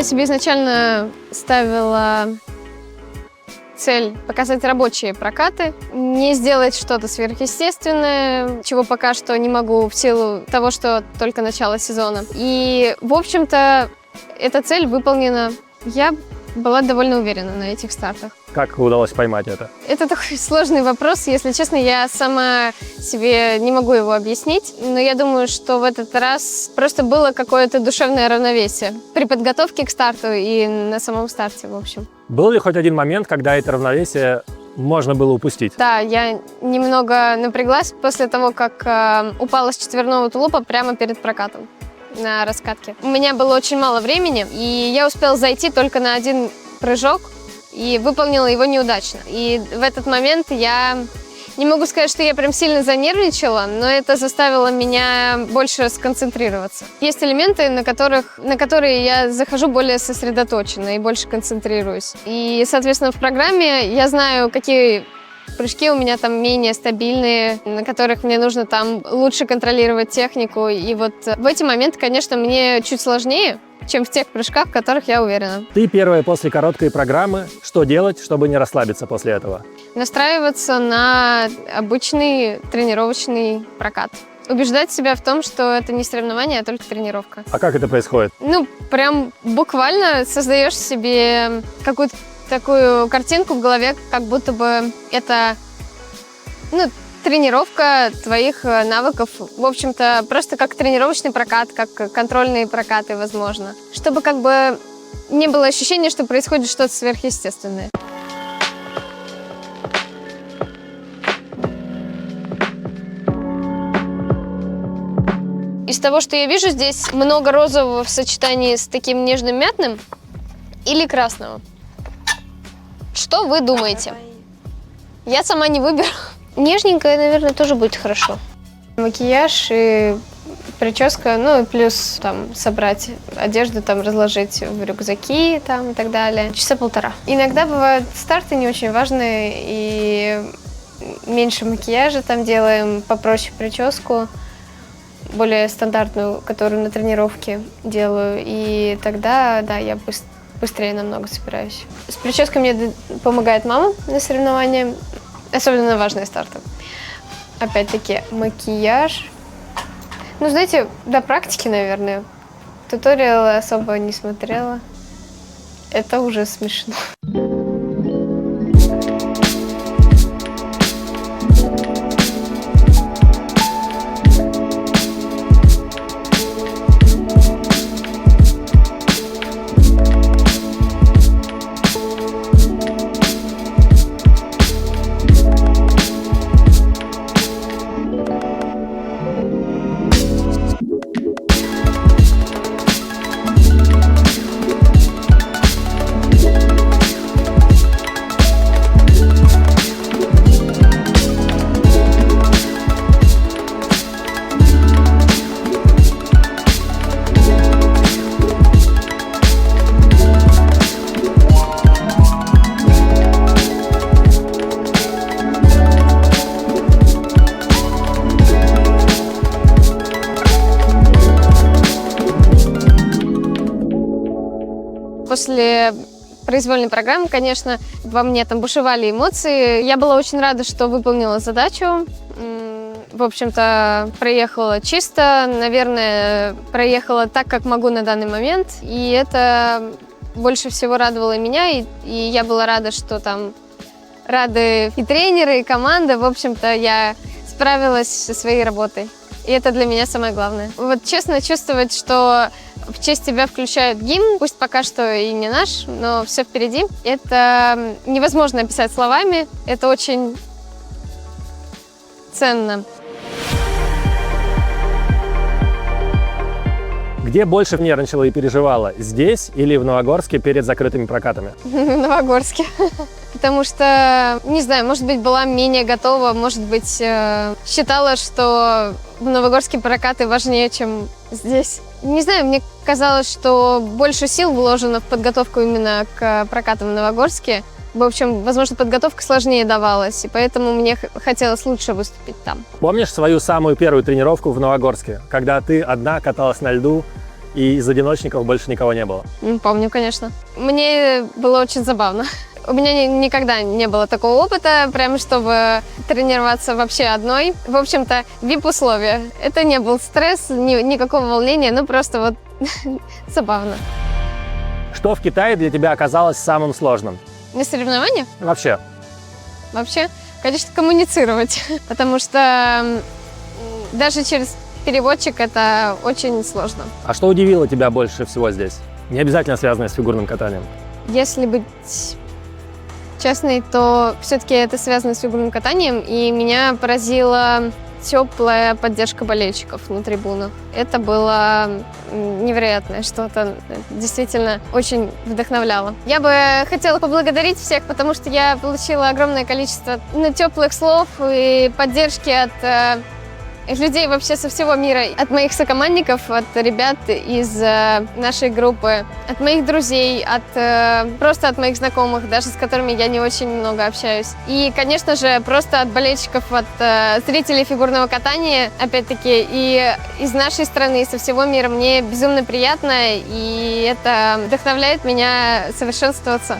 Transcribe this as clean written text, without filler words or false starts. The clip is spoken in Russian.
Я себе изначально ставила цель показать рабочие прокаты, не сделать что-то сверхъестественное, чего пока что не могу в силу того, что только начало сезона. И, в общем-то, эта цель выполнена. Я была довольно уверена на этих стартах. Как удалось поймать это? Это такой сложный вопрос. Если честно, я сама себе не могу его объяснить. Но я думаю, что в этот раз просто было какое-то душевное равновесие при подготовке к старту и на самом старте, в общем. Был ли хоть один момент, когда это равновесие можно было упустить? Да, я немного напряглась после того, как упала с четверного тулупа прямо перед прокатом на раскатке. У меня было очень мало времени, и я успела зайти только на один прыжок и выполнила его неудачно. И в этот момент я не могу сказать, что я прям сильно занервничала, но это заставило меня больше сконцентрироваться. Есть элементы, на которые я захожу более сосредоточенно и больше концентрируюсь. И, соответственно, в программе я знаю, какие прыжки у меня там менее стабильные, на которых мне нужно там лучше контролировать технику. И вот в эти моменты, конечно, мне чуть сложнее, чем в тех прыжках, в которых я уверена. Ты первая после короткой программы. Что делать, чтобы не расслабиться после этого? Настраиваться на обычный тренировочный прокат. Убеждать себя в том, что это не соревнование, а только тренировка. А как это происходит? Ну, прям буквально создаешь себе какую-то такую картинку в голове, как будто бы это, тренировка твоих навыков. В общем-то, просто как тренировочный прокат, как контрольные прокаты, возможно. Чтобы как бы не было ощущения, что происходит что-то сверхъестественное. Из того, что я вижу, здесь много розового в сочетании с таким нежным мятным или красного. Что вы думаете? Я сама не выберу. Нежненькое, наверное, тоже будет хорошо. Макияж и прическа, и плюс там собрать одежду, там разложить в рюкзаки там и так далее. Часа полтора. Иногда бывают старты не очень важные и меньше макияжа там делаем, попроще прическу, более стандартную, которую на тренировке делаю. И тогда, да, я быстрее намного собираюсь. С прической мне помогает мама на соревнования, особенно на важные старты. Опять-таки, макияж. Знаете, до практики, наверное. Туториалы особо не смотрела. Это уже смешно. После произвольной программы, конечно, во мне там бушевали эмоции. Я была очень рада, что выполнила задачу. В общем-то, проехала чисто, наверное, проехала так, как могу на данный момент. И это больше всего радовало меня. И я была рада, что там рады и тренеры, и команда. В общем-то, я справилась со своей работой. И это для меня самое главное. Вот честно чувствовать, что в честь тебя включают гимн, пусть пока что и не наш, но все впереди. Это невозможно описать словами, это очень ценно. Где больше нервничала и переживала? Здесь или в Новогорске перед закрытыми прокатами? В Новогорске. Потому что, не знаю, может быть, была менее готова, может быть, считала, что в Новогорске прокаты важнее, чем здесь. Не знаю, мне казалось, что больше сил вложено в подготовку именно к прокатам в Новогорске. В общем, возможно, подготовка сложнее давалась, и поэтому мне хотелось лучше выступить там. Помнишь свою самую первую тренировку в Новогорске, когда ты одна каталась на льду и из одиночников больше никого не было? Помню, конечно. Мне было очень забавно. У меня никогда не было такого опыта, прям чтобы тренироваться вообще одной. В общем-то, VIP-условия. Это не был стресс, никакого волнения, ну просто вот забавно. Что в Китае для тебя оказалось самым сложным? На соревнования? Вообще. Вообще, конечно, коммуницировать, потому что даже через переводчик это очень сложно. А что удивило тебя больше всего здесь? Не обязательно связанное с фигурным катанием. Если быть честной, то все-таки это связано с фигурным катанием, и меня поразила теплая поддержка болельщиков на трибунах. Это было невероятное что-то, действительно очень вдохновляло. Я бы хотела поблагодарить всех, потому что я получила огромное количество теплых слов и поддержки от людей вообще со всего мира, от моих сокомандников, от ребят из нашей группы, от моих друзей, просто от моих знакомых, даже с которыми я не очень много общаюсь. И, конечно же, просто от болельщиков, от зрителей фигурного катания, опять-таки, и из нашей страны, и со всего мира. Мне безумно приятно, и это вдохновляет меня совершенствоваться.